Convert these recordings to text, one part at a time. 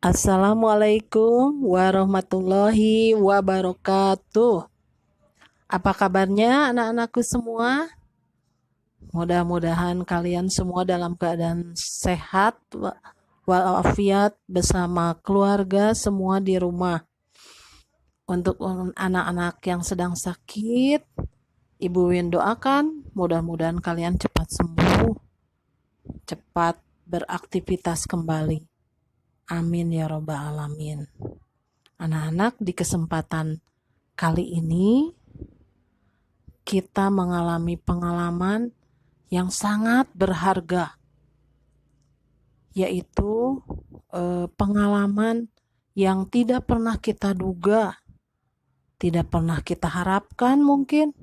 Assalamualaikum warahmatullahi wabarakatuh. Apa kabarnya anak-anakku semua? Mudah-mudahan kalian semua dalam keadaan sehat walafiat bersama keluarga semua di rumah. Untuk anak-anak yang sedang sakit, Ibu Win doakan mudah-mudahan kalian cepat sembuh, cepat beraktivitas kembali. Amin ya robbal alamin. Anak-anak, di kesempatan kali ini kita mengalami pengalaman yang sangat berharga, yaitu pengalaman yang tidak pernah kita duga, tidak pernah kita harapkan mungkin.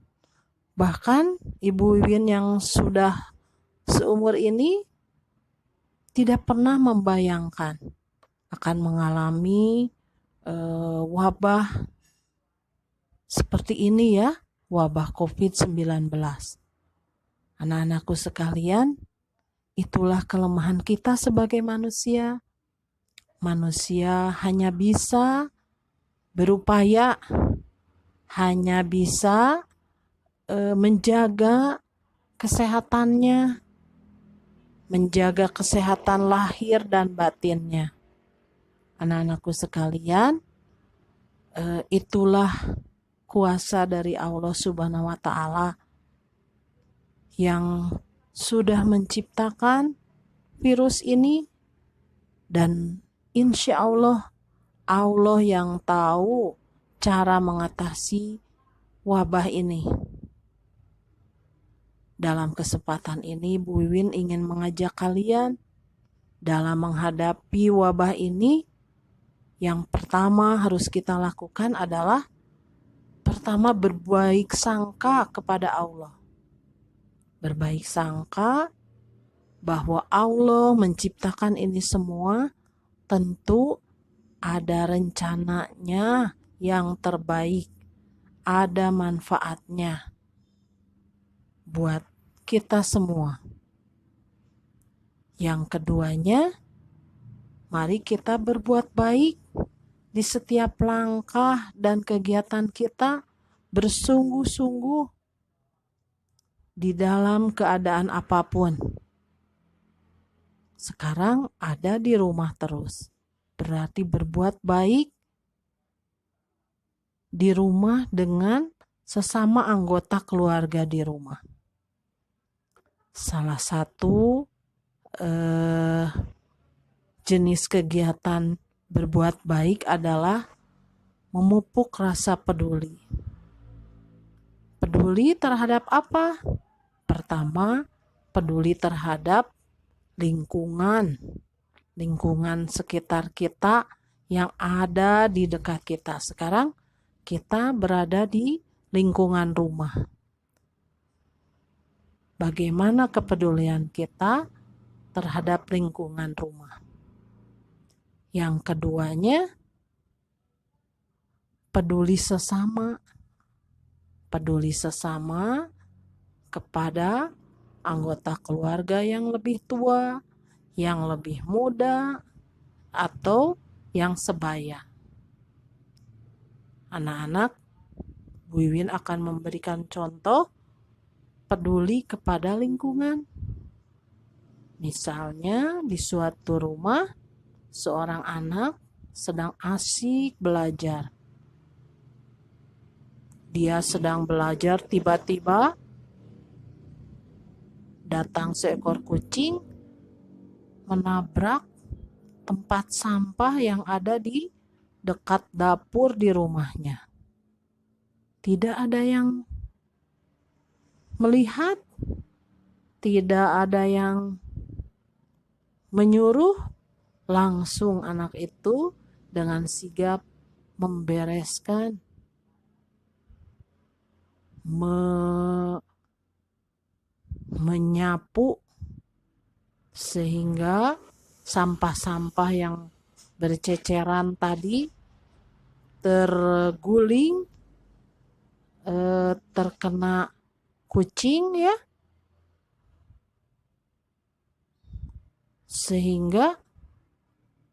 Bahkan Ibu Wiwin yang sudah seumur ini tidak pernah membayangkan akan mengalami wabah seperti ini ya, wabah COVID-19. Anak-anakku sekalian, itulah kelemahan kita sebagai manusia. Manusia hanya bisa berupaya, hanya bisa menjaga kesehatannya, menjaga kesehatan lahir dan batinnya. Anak-anakku sekalian, itulah kuasa dari Allah Subhanahu wa Ta'ala yang sudah menciptakan virus ini, dan insya Allah yang tahu cara mengatasi wabah ini. Dalam kesempatan ini Bu Wiwin ingin mengajak kalian dalam menghadapi wabah ini. Yang pertama harus kita lakukan adalah pertama berbaik sangka kepada Allah. Berbaik sangka bahwa Allah menciptakan ini semua tentu ada rencananya yang terbaik, ada manfaatnya buat kita semua. Yang keduanya, mari kita berbuat baik di setiap langkah dan kegiatan kita, bersungguh-sungguh di dalam keadaan apapun. Sekarang ada di rumah terus, berarti berbuat baik di rumah dengan sesama anggota keluarga di rumah. Salah satu jenis kegiatan berbuat baik adalah memupuk rasa peduli. Peduli terhadap apa? Pertama, peduli terhadap lingkungan sekitar kita yang ada di dekat kita. Sekarang kita berada di lingkungan rumah. Bagaimana kepedulian kita terhadap lingkungan rumah? Yang keduanya, peduli sesama. Peduli sesama kepada anggota keluarga yang lebih tua, yang lebih muda, atau yang sebaya. Anak-anak, Bu Wiwin akan memberikan contoh peduli kepada lingkungan. Misalnya di suatu rumah, seorang anak sedang asik belajar. Dia sedang belajar, tiba-tiba datang seekor kucing menabrak tempat sampah yang ada di dekat dapur di rumahnya. Tidak ada yang melihat, tidak ada yang menyuruh, langsung anak itu dengan sigap membereskan, menyapu, sehingga sampah-sampah yang berceceran tadi terguling, terkena kucing ya, sehingga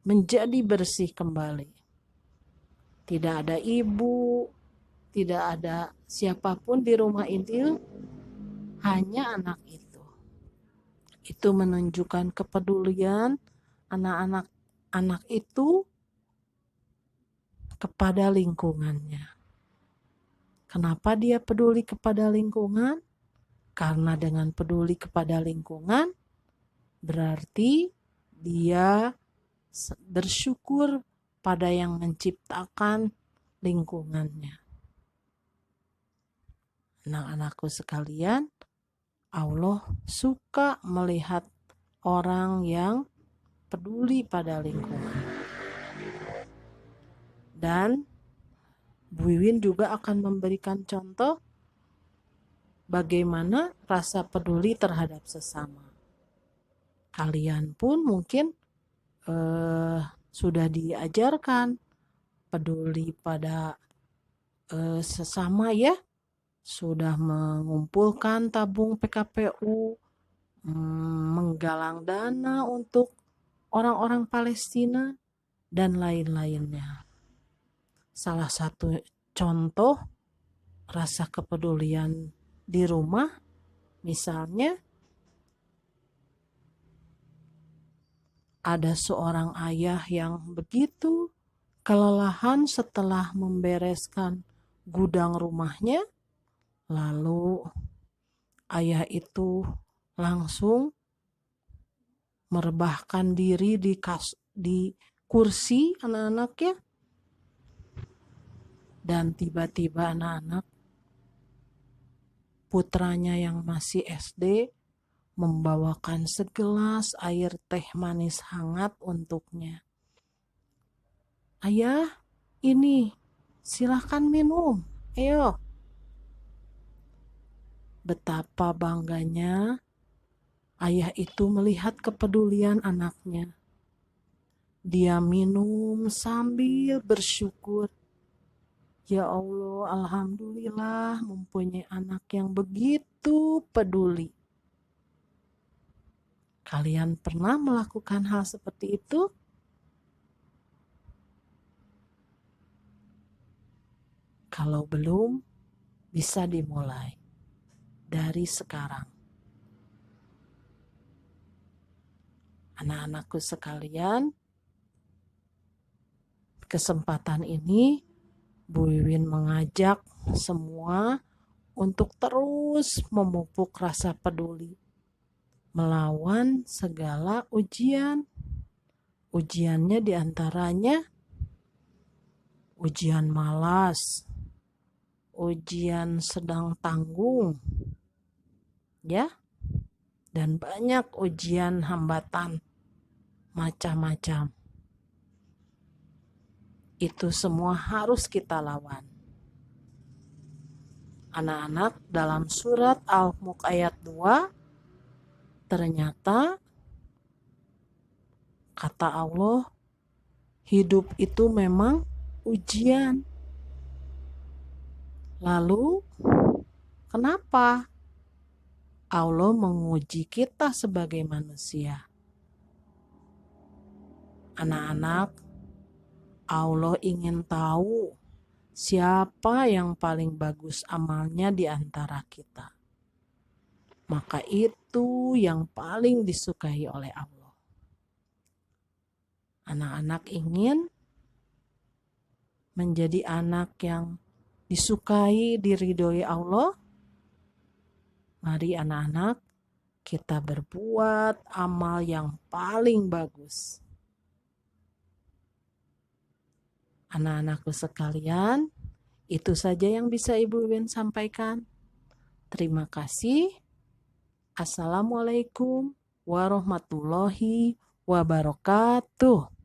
menjadi bersih kembali. Tidak ada ibu, tidak ada siapapun di rumah itu, hanya anak itu. Itu menunjukkan kepedulian anak itu kepada lingkungannya. Kenapa dia peduli kepada lingkungan? Karena dengan peduli kepada lingkungan, berarti dia bersyukur pada yang menciptakan lingkungannya. Anak-anakku sekalian, Allah suka melihat orang yang peduli pada lingkungan. Dan Bu Wiwin juga akan memberikan contoh bagaimana rasa peduli terhadap sesama. Kalian pun mungkin sudah diajarkan peduli pada sesama ya, sudah mengumpulkan tabung PKPU, menggalang dana untuk orang-orang Palestina, dan lain-lainnya. Salah satu contoh rasa kepedulian di rumah, misalnya ada seorang ayah yang begitu kelelahan setelah membereskan gudang rumahnya, lalu ayah itu langsung merebahkan diri di kursi anak-anaknya, dan tiba-tiba anak-anak putranya yang masih SD membawakan segelas air teh manis hangat untuknya. Ayah, ini silahkan minum, ayo. Betapa bangganya ayah itu melihat kepedulian anaknya. Dia minum sambil bersyukur. Ya Allah, alhamdulillah mempunyai anak yang begitu peduli. Kalian pernah melakukan hal seperti itu? Kalau belum, bisa dimulai dari sekarang. Anak-anakku sekalian, kesempatan ini Bu Wiwin mengajak semua untuk terus memupuk rasa peduli melawan segala ujian. Ujiannya diantaranya ujian malas, ujian sedang tanggung, ya, dan banyak ujian hambatan macam-macam. Itu semua harus kita lawan. Anak-anak, dalam surat Al-Mulk ayat 2, ternyata kata Allah, hidup itu memang ujian. Lalu, kenapa Allah menguji kita sebagai manusia? Anak-anak, Allah ingin tahu siapa yang paling bagus amalnya di antara kita. Maka itu yang paling disukai oleh Allah. Anak-anak ingin menjadi anak yang disukai, diridhoi Allah. Mari anak-anak, kita berbuat amal yang paling bagus. Anak-anakku sekalian, itu saja yang bisa Ibu Wiwin sampaikan. Terima kasih. Assalamualaikum warahmatullahi wabarakatuh.